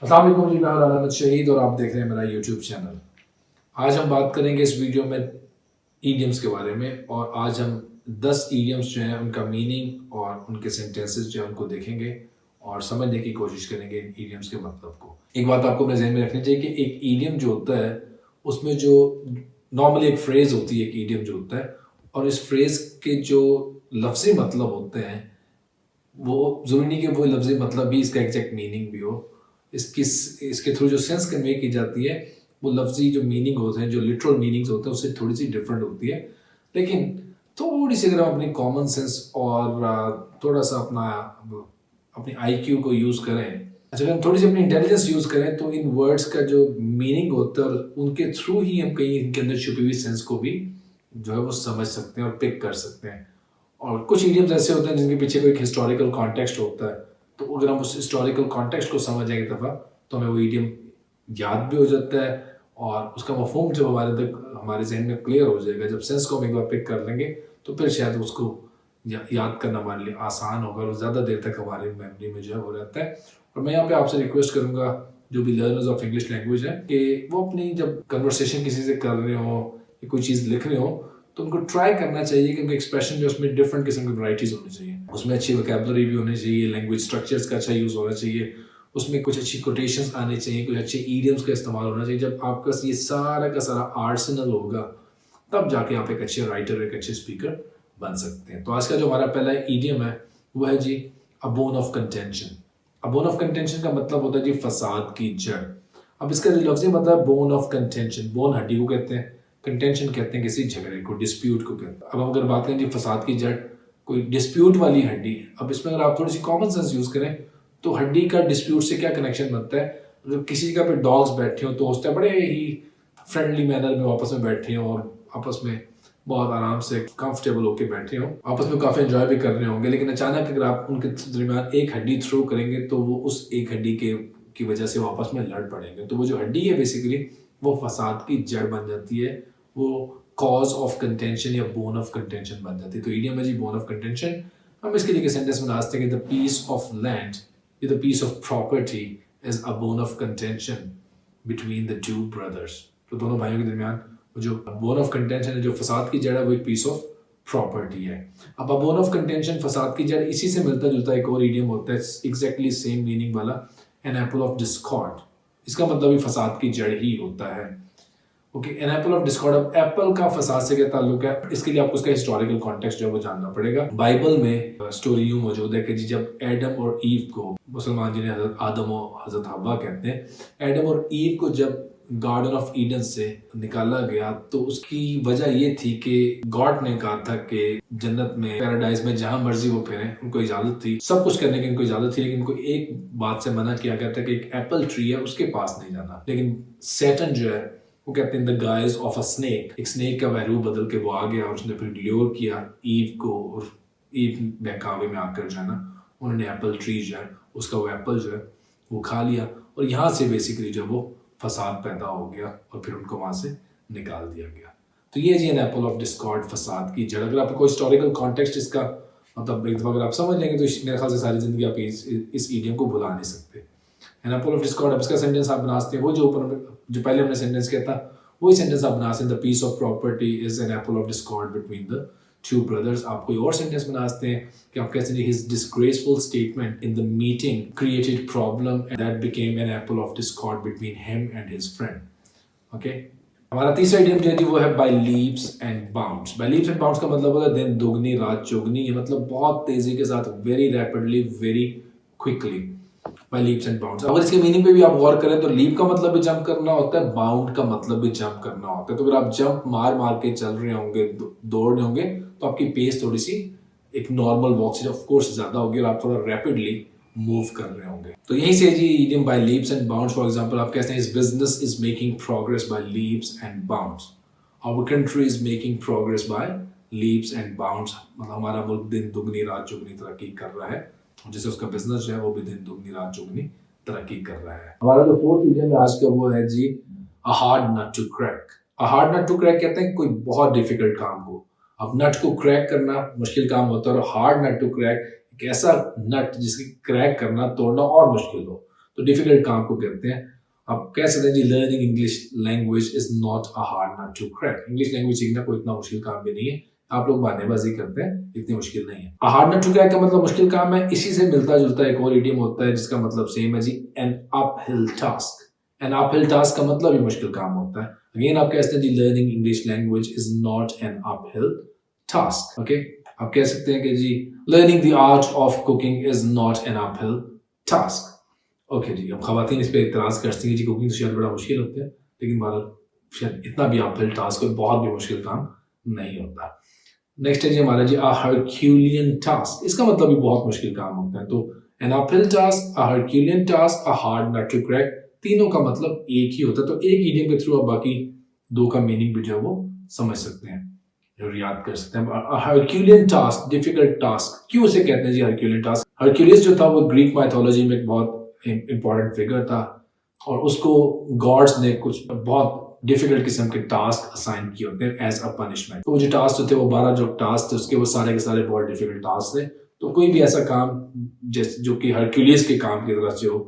अस्सलाम वालेकुम जी, मैं हूं अहमद शहीद और आप देख रहे हैं मेरा यूट्यूब चैनल। आज हम बात करेंगे इस वीडियो में ईडियम्स के बारे में, और आज हम 10 ईडियम्स जो हैं उनका मीनिंग और उनके सेंटेंसेस जो हैं उनको देखेंगे और समझने की कोशिश करेंगे इन ईडियम्स के मतलब को। एक बात आपको अपने जहन में रखनी चाहिए कि एक ईडियम जो होता है उसमें जो नॉर्मली एक फ्रेज होती है, एक ईडियम जो होता है, और इस फ्रेज के जो लफ्जी मतलब होते हैं वो ज़रूरी नहीं कि वो लफ्ज़ी मतलब भी इसका एग्जैक्ट मीनिंग भी हो। इसके थ्रू जो सेंस कन्वे की जाती है वो लफ्ज़ी जो मीनिंग होते हैं, जो लिटरल मीनिंग्स होते हैं, उससे थोड़ी सी डिफरेंट होती है। लेकिन थोड़ी सी अगर हम अपनी कॉमन सेंस और थोड़ा सा अपनी आईक्यू को यूज़ करें, अच्छा अगर हम थोड़ी सी अपनी इंटेलिजेंस यूज़ करें तो इन वर्ड्स का जो मीनिंग होता है उनके थ्रू ही हम कहीं इनके अंदर छुपी हुई सेंस को भी जो है वो समझ सकते हैं और पिक कर सकते हैं। और कुछ इडियम्स ऐसे होते हैं जिनके पीछे कोई हिस्टोरिकल कॉन्टेक्स्ट होता है, तो अगर हम उस हिस्टोरिकल कॉन्टेक्स्ट को समझ जाएंगे दफ़ा तो हमें वो इडियम याद भी हो जाता है और उसका मफहूम जब हमारे जहन में क्लियर हो जाएगा, जब सेंस को हम एक बार पिक कर लेंगे तो फिर शायद उसको याद करना हमारे लिए आसान होगा और ज़्यादा देर तक हमारी मेमोरी में जो है वो रहता है। और मैं यहाँ पे आपसे रिक्वेस्ट करूँगा जो भी लर्नर्स ऑफ इंग्लिश लैंग्वेज हैं कि वो अपनी जब कन्वर्सेशन किसी से कर रहे हो या कोई चीज़ लिख रहे हो तो उनको ट्राई करना चाहिए कि उनके एक्सप्रेशन जो उसमें डिफरेंट किस्म की वैराइटीज़ होनी चाहिए, उसमें अच्छी वोकैबुलरी भी होनी चाहिए, लैंग्वेज स्ट्रक्चर्स का अच्छा यूज़ होना चाहिए, उसमें कुछ अच्छी कोटेशंस आने चाहिए, कुछ अच्छे ईडियम्स का इस्तेमाल होना चाहिए। जब आपका ये सारा का सारा आर्सेनल होगा तब जाके आप एक अच्छे राइटर, एक अच्छे स्पीकर बन सकते हैं। तो आज का जो हमारा पहला ईडियम है वो है जी a bone of contention. A bone of contention का मतलब होता है जी फसाद की जड़। अब इसका जो लफ्ज़ी मतलब बोन ऑफ कंटेंशन, बोन हड्डी को कहते हैं, कंटेंशन कहते हैं किसी झगड़े को, डिस्प्यूट को कहते हैं। अब हम अगर बात करें जी फसाद की जड़, कोई डिस्प्यूट वाली हड्डी। अब इसमें अगर आप थोड़ी सी कॉमन सेंस यूज़ करें तो हड्डी का डिस्प्यूट से क्या कनेक्शन बनता है। अगर किसी का पे डॉग्स बैठे हो तो होता है बड़े ही फ्रेंडली मैनर में आपस में बैठे हो और आपस में बहुत आराम से कंफर्टेबल होकर बैठे हो, आपस में काफ़ी एंजॉय भी कर रहे होंगे, लेकिन अचानक अगर आप उनके दरमियान एक हड्डी थ्रो करेंगे तो वो उस एक हड्डी की वजह से वो आपस में लड़ पड़ेंगे। तो वो जो हड्डी है बेसिकली वो फसाद की जड़ बन जाती है, वो कॉज ऑफ कंटेंशन या बोन ऑफ कंटेंशन बन जाती है। तो इडियम है जी बोन ऑफ कंटेंशन। हम इसके लिए सेंटेंस में नाचते हैं कि द पीस ऑफ लैंड या the piece of property is a bone of contention between the two brothers. तो दोनों भाइयों के दरमियान जो बोन ऑफ कंटेंशन है, जो फसाद की जड़ है, वो एक पीस ऑफ प्रॉपर्टी है। अब बोन ऑफ कंटेंशन फसाद की जड़, इसी से मिलता जुलता एक और इडियम होता है एग्जैक्टली सेम मीनिंग वाला, एन एप्पल ऑफ डिस्कॉर्ड। इसका मतलब भी फसाद की जड़ ही होता है। Okay, an apple of discord. अब एप्पल का फसाद से क्या ताल्लुक है, इसके लिए आपको उसका हिस्टोरिकल कॉन्टेक्स्ट जो है वो जानना पड़ेगा। बाइबल में स्टोरी यूं मौजूद है कि जब एडम और ईव को, मुसलमान जिन्हें हजरत आदम और हजरत हव्वा कहते हैं, एडम और ईव को जब गार्डन ऑफ ईडन से निकाला गया तो उसकी वजह ये थी कि गॉड ने कहा था कि जन्नत में, पैराडाइज में जहां मर्जी वो फिरें, उनको इजाजत थी, सब कुछ करने की उनको इजाजत थी, लेकिन उनको एक बात से मना किया गया था कि एक एप्पल ट्री है उसके पास नहीं जाना। लेकिन सैटन जो है वो कहते हैं the guys of a snake, एक स्नेक का वह रूप बदल के वो आ गया और उसने फिर ल्योर किया ईव को, और ईव बहकावे में आकर जो है ना उन्होंने एप्पल ट्री जो है उसका वो एप्पल जो है वो खा लिया, और यहाँ से बेसिकली जो वो फसाद पैदा हो गया और फिर उनको वहां से निकाल दिया गया। तो ये G N apple of Discord, फसाद की जड़। अगर आपको हिस्टोरिकल कॉन्टेक्स्ट इसका मतलब एक दफा अगर आप समझ लेंगे तो मेरे ख्याल से सारी जिंदगी आप इस ईडियम को भुला नहीं सकते। एन एप्पल ऑफ डिस्कॉर्ड, अब इसका सेंटेंस आप बना सकते हैं, वो जो पहले हमने सेंटेंस किया था वही सेंटेंस आप बना सकते हैं, the piece of property is an apple of discord between the two brothers। आप कोई और सेंटेंस बना सकते हैं कि आप कहते हैं his disgraceful statement in the meeting created problem and that became an apple of discord between him and his friend। okay, हमारा तीसरा इडियम जो है वो है by leaps and bounds। by leaps and bounds का मतलब होगा दिन दुगनी रात चौगनी, ये मतलब बहुत तेजी के साथ, very rapidly, very quickly, by leaps and bounds। अगर इसके मीनिंग पे भी आप गौर करें तो लीप का मतलब भी जंप करना होता है, बाउंड का मतलब भी जंप करना होता है। तो अगर आप जंप मार मार के चल रहे होंगे, दौड़ रहे होंगे, तो आपकी पेस थोड़ी सी एक नॉर्मल वॉक से ऑफ कोर्स ज्यादा होगी और आप थोड़ा रैपिडली मूव कर रहे होंगे। तो यहीं से जी idiom by leaps and bounds. For example आप कहते हैं इस business is making progress by leaps and bounds, our country is making progress by leaps and bounds. मतलब हमारा मुल्क दिन दुगनी रात चौगनी तरक्की कर रहा है, जिससे उसका बिजनेस जो है वो भी दिन दुगनी रात चौगनी तरक्की कर रहा है। हमारा जो फोर्थ इडियम आज का वो है जी a hard nut to crack. A hard nut to crack कहते हैं कोई बहुत डिफिकल्ट काम को, अब नट को क्रैक करना मुश्किल काम होता है, और हार्ड नट टू क्रैक एक ऐसा नट जिसकी क्रैक करना, तोड़ना और मुश्किल हो। तो डिफिकल्ट काम को कहते हैं। आप कह सकते हैं जी learning English language is not a hard nut to crack. English language सीखना कोई इतना मुश्किल काम भी नहीं है, आप लोग बहानेबाजी करते हैं, इतनी मुश्किल नहीं है। A hard nut to crack का मतलब मुश्किल काम है। इसी से मिलता जुलता एक और इडियम होता है जिसका मतलब सेम है जी, an uphill task. An uphill task का मतलब भी मुश्किल काम होता है। अगेन आप कहते हैं जी learning English language is not an uphill task. Okay, आप कह सकते हैं कि जी learning the art of cooking is not an uphill task. Okay जी, अब खवातीन इस पे इतराज करती हैं जी कुकिंग तो शायद बड़ा मुश्किल होता है, लेकिन हमारा शायद इतना भी अपहिल टास्क कोई बहुत भी मुश्किल काम नहीं होता। नेक्स्ट है जी हमारा जी अ हरक्यूलियन टास्क। इसका मतलब भी बहुत मुश्किल काम होता है। तो an uphill task, a Herculean task, a hard nut to crack, तीनों का मतलब एक ही होता है। तो एक इडियम के थ्रू आप बाकी दो का मीनिंग भी जो है वो समझ सकते हैं और याद कर सकते हैं। Herculean task, difficult task. क्यों उसे कहते हैं जी हरक्यूलियन टास्क? हरक्यूलियस जो था वो ग्रीक माइथोलॉजी में एक बहुत इंपॉर्टेंट फिगर था और उसको गॉड्स ने कुछ बहुत डिफिकल्ट किस्म के टास्क असाइन किए होते हैं एज अ पनिशमेंट। तो वो जो टास्क थे वो 12 जो टास्क थे उसके वो सारे के सारे बहुत डिफिकल्ट टास्क थे। तो कोई भी ऐसा काम जैसे जो कि हरक्यूलियस के काम की तरह से हो,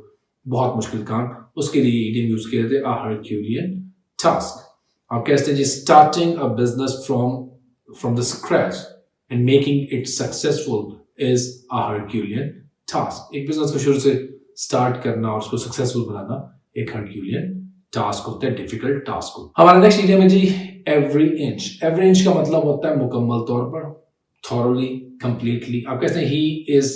बहुत मुश्किल काम, उसके लिए इडियम यूज किए थे अ हरक्यूलियन टास्क। आप कहते हैं जी starting a business from the scratch and making it successful is a Herculean task. एक बिजनेस को शुरू से स्टार्ट करना और उसको सक्सेसफुल बनाना एक हरक्यूलियन टास्क होता है, डिफिकल्ट टास्क हो। हमारा नेक्स्ट इडियम है जी एवरी इंच। एवरी इंच का मतलब होता है मुकम्मल तौर पर, थॉरली, कंप्लीटली। आप कहते हैं he is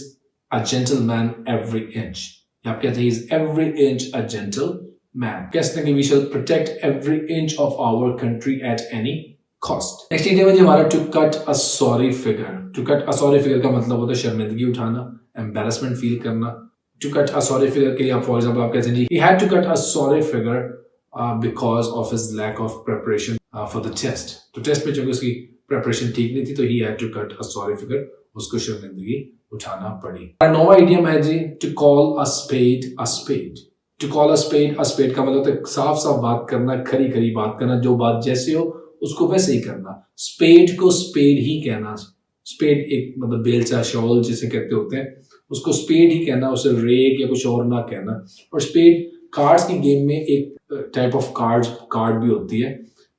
a gentleman every inch, आप कहते हैं he is every inch a gentleman. कहते हैं कि we shall protect every inch of our country at any cost. Next idiom है जी हमारा to cut a sorry figure. To cut a sorry figure का मतलब होता है शर्मिंदगी उठाना, एम्बैरेसमेंट फील करना। To cut a sorry figure के लिए आप फॉर एग्जाम्पल आप कहते हैं जी he had to cut a sorry figure because of his lack of preparation for the test। तो टेस्ट में जो उसकी प्रिपरेशन ठीक नहीं थी तो he had to cut a sorry figure, उसको शर्मिंदगी उठाना पड़ी। नौवां इडियम है जी to call a spade a spade। To call a spade का मतलब है साफ साफ बात करना, खरी खरी बात करना, जो बात जैसे हो उसको वैसे ही करना। स्पेड को स्पेड ही कहना। स्पेड एक मतलब बेलचा, शॉल जिसे कहते होते हैं, उसको स्पेड ही कहना, उसे रेक या कुछ और ना कहना। और स्पेड कार्ड्स की गेम में एक टाइप ऑफ कार्ड भी होती है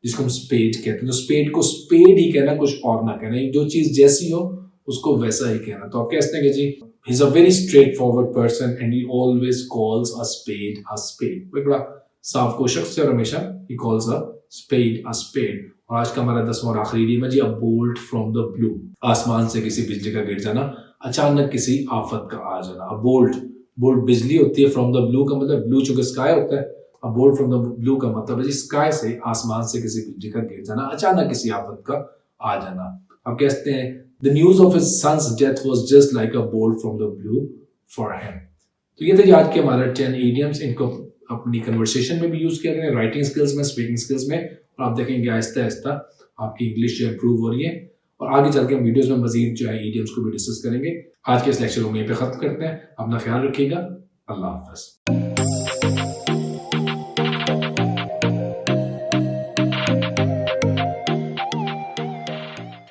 जिसको हम स्पेड कहते हैं। तो स्पेड को स्पेड ही कहना, कुछ और ना कहना, जो चीज जैसी हो उसको वैसा ही कहना। तो आप कहते हैं कि जी he is a very straightforward person and he always calls a spade a spade. वो एक बड़ा साफ को शख्स है और हमेशा ही कॉल्स अ स्पेड। और आज का हमारा 10वां और आखिरी इडियम है जी a bolt from the blue. आसमान से किसी बिजली का गिर जाना, अचानक किसी आफत का आ जाना। बोल्ट बिजली होती है, फ्रॉम द ब्लू का मतलब ब्लू चूंकि स्काई होता है, अब बोल्ट फ्रॉम द ब्लू का मतलब है स्काई से, आसमान से किसी बिजली का गिर जाना, अचानक किसी आफत का आ जाना। अब कहते हैं the news of his son's death was just like a bolt from the blue for him. तो ये थे आज के हमारे 10 इडियम्स। इनको अपनी कन्वर्सेशन में भी यूज किया गया, राइटिंग स्किल्स में, स्पीकिंग स्किल्स में, और आप देखेंगे आहिस्ता आहिस्ता आपकी इंग्लिश जो इंप्रूव हो रही है। और आगे चल के हम वीडियोस में मजीद जो है इडियम्स को भी डिस्कस करेंगे। आज के इस लेक्चर को यहीं पे खत्म करते हैं। अपना ख्याल रखिएगा। अल्लाह हाफ़िज़।